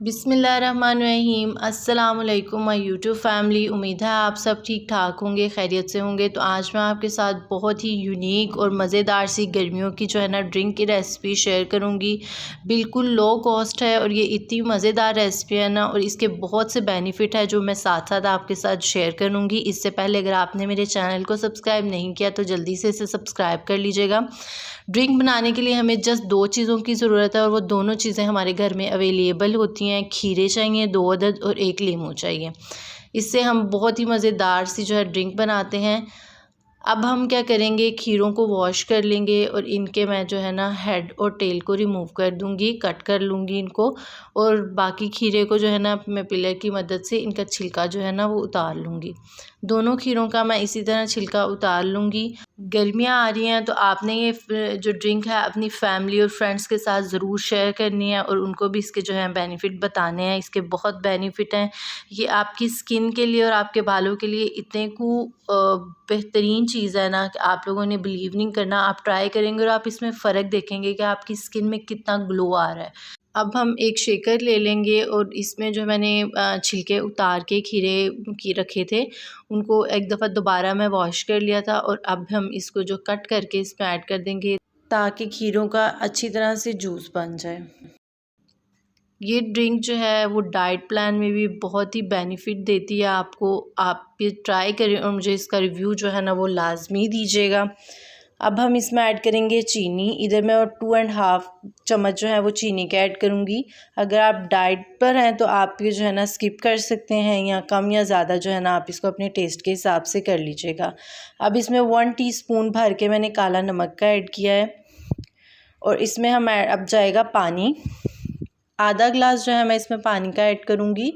बिस्मिल्लाहिर्रहमानिर्रहीम। अस्सलाम वालेकुम माय यूट्यूब फैमिली। उम्मीद है आप सब ठीक ठाक होंगे, खैरियत से होंगे। तो आज मैं आपके साथ बहुत ही यूनिक और मज़ेदार सी गर्मियों की जो है ना ड्रिंक की रेसिपी शेयर करूंगी। बिल्कुल लो कॉस्ट है और ये इतनी मज़ेदार रेसिपी है ना, और इसके बहुत से बेनिफिट है जो मैं साथ साथ आपके साथ शेयर करूँगी। इससे पहले अगर आपने मेरे चैनल को सब्सक्राइब नहीं किया तो जल्दी से इसे सब्सक्राइब कर लीजिएगा। ड्रिंक बनाने के लिए हमें जस्ट दो चीज़ों की ज़रूरत है और वो दोनों चीज़ें हमारे घर में अवेलेबल होती हैं। खीरे चाहिए 2 अदद और 1 लीमू चाहिए। इससे हम बहुत ही मज़ेदार सी जो है ड्रिंक बनाते हैं। अब हम क्या करेंगे, खीरों को वॉश कर लेंगे और इनके मैं जो है ना हेड और टेल को रिमूव कर दूंगी, कट कर लूँगी इनको। और बाकी खीरे को जो है ना मैं पिलर की मदद से इनका छिलका जो है ना वो उतार लूँगी। दोनों खीरों का मैं इसी तरह छिलका उतार लूँगी। गर्मियाँ आ रही हैं तो आपने ये जो ड्रिंक है अपनी फैमिली और फ्रेंड्स के साथ ज़रूर शेयर करनी है और उनको भी इसके जो है बेनिफिट बताने हैं। इसके बहुत बेनिफिट हैं। ये आपकी स्किन के लिए और आपके बालों के लिए इतने बेहतरीन चीज़ है ना कि आप लोगों ने बिलीव नहीं करना। आप ट्राई करेंगे और आप इसमें फ़र्क देखेंगे कि आपकी स्किन में कितना ग्लो आ रहा है। अब हम एक शेकर ले लेंगे और इसमें जो मैंने छिलके उतार के खीरे की रखे थे उनको एक दफ़ा दोबारा मैं वॉश कर लिया था। और अब हम इसको जो कट करके इसमें ऐड कर देंगे ताकि खीरों का अच्छी तरह से जूस बन जाए। ये ड्रिंक जो है वो डाइट प्लान में भी बहुत ही बेनिफिट देती है आपको। आप ये ट्राई करें और मुझे इसका रिव्यू जो है ना वो लाजमी दीजिएगा। अब हम इसमें ऐड करेंगे चीनी। इधर मैं 2.5 चम्मच जो है वो चीनी का ऐड करूँगी। अगर आप डाइट पर हैं तो आप ये जो है ना स्किप कर सकते हैं, या कम या ज़्यादा जो है ना आप इसको अपने टेस्ट के हिसाब से कर लीजिएगा। अब इसमें 1 टीस्पून भर के मैंने काला नमक का ऐड किया है और इसमें हम अब जाएगा पानी। आधा ग्लास जो है मैं इसमें पानी का ऐड करूँगी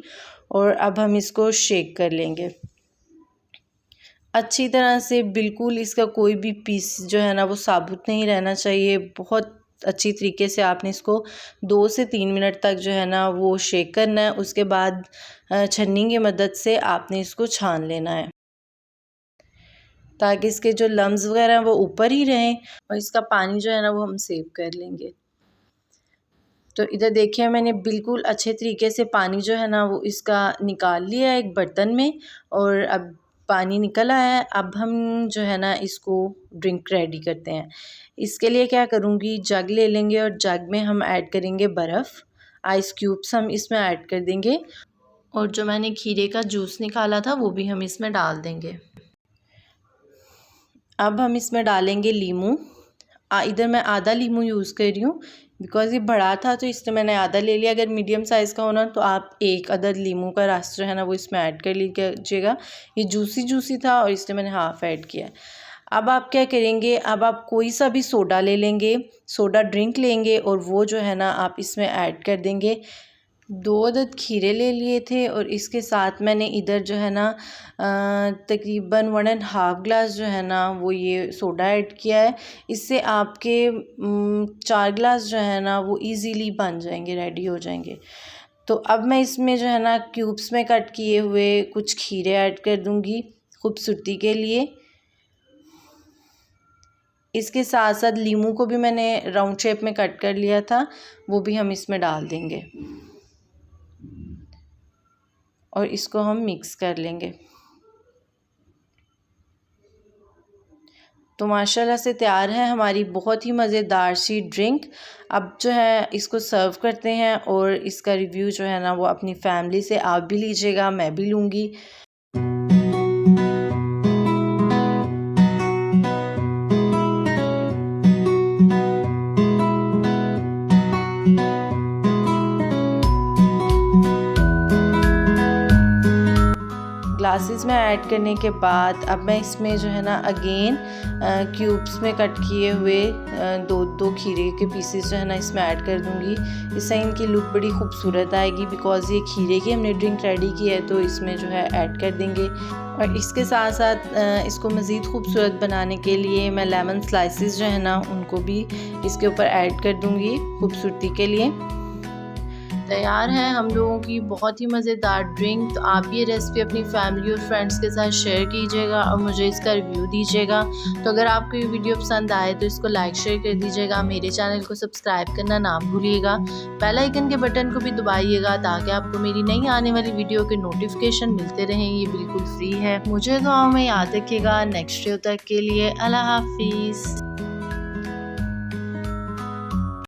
और अब हम इसको शेक कर लेंगे अच्छी तरह से। बिल्कुल इसका कोई भी पीस जो है ना वो साबुत नहीं रहना चाहिए। बहुत अच्छी तरीके से आपने इसको 2 से 3 मिनट तक जो है ना वो शेक करना है। उसके बाद छन्नी की मदद से आपने इसको छान लेना है ताकि इसके जो लम्स वगैरह हैं वो ऊपर ही रहें और इसका पानी जो है ना वो हम सेव कर लेंगे। तो इधर देखिए मैंने बिल्कुल अच्छे तरीके से पानी जो है ना वो इसका निकाल लिया है एक बर्तन में, और अब पानी निकल आया है। अब हम जो है ना इसको ड्रिंक रेडी करते हैं। इसके लिए क्या करूँगी, जग ले लेंगे और जग में हम ऐड करेंगे बर्फ़। आइस क्यूब्स हम इसमें ऐड कर देंगे और जो मैंने खीरे का जूस निकाला था वो भी हम इसमें डाल देंगे। अब हम इसमें डालेंगे लीमू। इधर मैं आधा लीमू यूज़ कर रही हूँ बिकॉज़ ये बड़ा था तो इसलिए मैंने आधा ले लिया। अगर मीडियम साइज़ का होना तो आप 1 अदद लीमू का रस जो है ना वो इसमें ऐड कर लीजिएगा। ये जूसी था और इसलिए मैंने हाफ़ ऐड किया। अब आप क्या करेंगे, अब आप कोई सा भी सोडा ले लेंगे, सोडा ड्रिंक लेंगे और वो जो है ना आप इसमें ऐड कर देंगे। 2 अदद खीरे ले लिए थे और इसके साथ मैंने इधर जो है ना तकरीबन 1.5 ग्लास जो है ना वो ये सोडा ऐड किया है। इससे आपके 4 ग्लास जो है ना वो इजीली बन जाएंगे, रेडी हो जाएंगे। तो अब मैं इसमें जो है ना क्यूब्स में कट किए हुए कुछ खीरे ऐड कर दूंगी खूबसूरती के लिए। इसके साथ साथ लीमू को भी मैंने राउंड शेप में कट कर लिया था, वो भी हम इसमें डाल देंगे और इसको हम मिक्स कर लेंगे। तो माशाल्लाह से तैयार है हमारी बहुत ही मज़ेदार सी ड्रिंक। अब जो है इसको सर्व करते हैं और इसका रिव्यू जो है ना वो अपनी फैमिली से आप भी लीजिएगा, मैं भी लूँगी। ग्लासेस में ऐड करने के बाद अब मैं इसमें जो है ना अगेन क्यूब्स में कट किए हुए दो खीरे के पीसेस जो है ना इसमें ऐड कर दूंगी। इससे इनकी लुक बड़ी खूबसूरत आएगी बिकॉज़ ये खीरे की हमने ड्रिंक रेडी की है तो इसमें जो है ऐड कर देंगे। और इसके साथ साथ इसको मज़ीद खूबसूरत बनाने के लिए मैं लेमन स्लाइसेस जो है ना उनको भी इसके ऊपर ऐड कर दूंगी खूबसूरती के लिए। तैयार है हम लोगों की बहुत ही मज़ेदार ड्रिंक। तो आप ये रेसिपी अपनी फैमिली और फ्रेंड्स के साथ शेयर कीजिएगा और मुझे इसका रिव्यू दीजिएगा। तो अगर आपको ये वीडियो पसंद आए तो इसको लाइक शेयर कर दीजिएगा। मेरे चैनल को सब्सक्राइब करना ना भूलिएगा। बेल आइकन के बटन को भी दबाइएगा ताकि आपको मेरी नई आने वाली वीडियो के नोटिफिकेशन मिलते रहें। ये बिल्कुल फ्री है। मुझे दुआओं में याद रखिएगा। नेक्स्ट वीडियो तक के लिए अल्लाह हाफिज़।